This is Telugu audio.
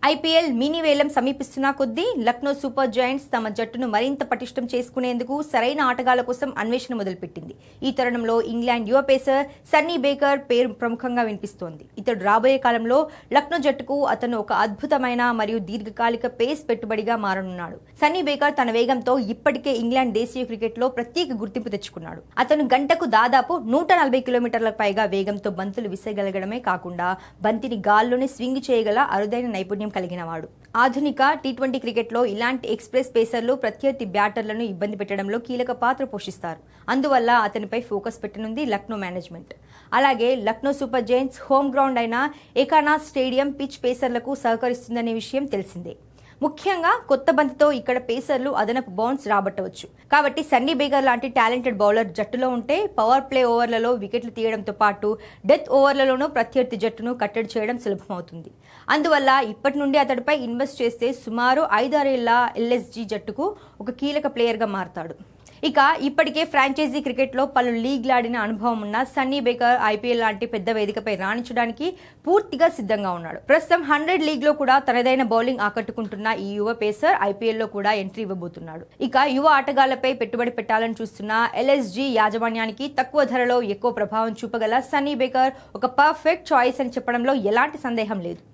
ఐపీఎల్ మినీ వేలం సమీపిస్తున్న కొద్దీ లక్నో సూపర్ జైంట్స్ తమ జట్టును మరింత పటిష్టం చేసుకునేందుకు సరైన ఆటగాళ్ల కోసం అన్వేషణ మొదలుపెట్టింది. ఈ తరుణంలో ఇంగ్లాండ్ యువ పేసర్ సన్నీ బేకర్ పేరు ప్రముఖంగా వినిపిస్తోంది. ఇతడు రాబోయే కాలంలో లక్నో జట్టుకు అతను ఒక అద్భుతమైన మరియు దీర్ఘకాలిక పేస్ పెట్టుబడిగా మారనున్నాడు. సన్నీ బేకర్ తన వేగంతో ఇప్పటికే ఇంగ్లాండ్ దేశీయ క్రికెట్లో ప్రత్యేక గుర్తింపు తెచ్చుకున్నాడు. అతను గంటకు దాదాపు 140 కిలోమీటర్లకు పైగా వేగంతో బంతులు విసగలగడమే కాకుండా బంతిని గాల్లోనే స్వింగ్ చేయగల అరుదైన నైపుణ్యం కలిగినవాడు. ఆధునిక టీ20 క్రికెట్లో ఇలాంటి ఎక్స్ప్రెస్ పేసర్లు ప్రత్యర్థి బ్యాటర్లను ఇబ్బంది పెట్టడంలో కీలక పాత్ర పోషిస్తారు. అందువల్ల అతనిపై ఫోకస్ పెట్టనుంది లక్నో మేనేజ్మెంట్. అలాగే Lucknow super Giants home ground అయిన ఏకానా స్టేడియం పిచ్ పేసర్లకు సహకరిస్తుందనే విషయం తెలిసిందే. ముఖ్యంగా కొత్త బంతితో ఇక్కడ పేసర్లు అదనపు బౌన్స్ రాబట్టవచ్చు. కాబట్టి సన్నీ బేకర్ లాంటి టాలెంటెడ్ బౌలర్ జట్టులో ఉంటే పవర్ ప్లే ఓవర్లలో వికెట్లు తీయడంతో పాటు డెత్ ఓవర్లలోనూ ప్రత్యర్థి జట్టును కట్టడి చేయడం సులభమవుతుంది. అందువల్ల ఇప్పటి నుండి అతడిపై ఇన్వెస్ట్ చేస్తే సుమారు 5-6 ఏళ్ల ఎల్ఎస్జీ జట్టుకు ఒక కీలక ప్లేయర్గా మారతాడు. ఇక ఇప్పటికే ఫ్రాంచైజీ క్రికెట్లో పలు లీగ్లాడిన అనుభవం ఉన్న సన్నీ బేకర్ ఐపీఎల్ లాంటి పెద్ద వేదికపై రాణించడానికి పూర్తిగా సిద్ధంగా ఉన్నాడు. ప్రస్తుతం 100 లీగ్లో కూడా తనదైన బౌలింగ్ ఆకట్టుకుంటున్న ఈ యువ పేసర్ ఐపీఎల్లో కూడా ఎంట్రీ ఇవ్వబోతున్నాడు. ఇక యువ ఆటగాళ్లపై పెట్టుబడి పెట్టాలని చూస్తున్న ఎల్ఎస్జీ యాజమాన్యానికి తక్కువ ధరలో ఎక్కువ ప్రభావం చూపగల సన్నీ బేకర్ ఒక పర్ఫెక్ట్ చాయిస్ అని చెప్పడంలో ఎలాంటి సందేహం లేదు.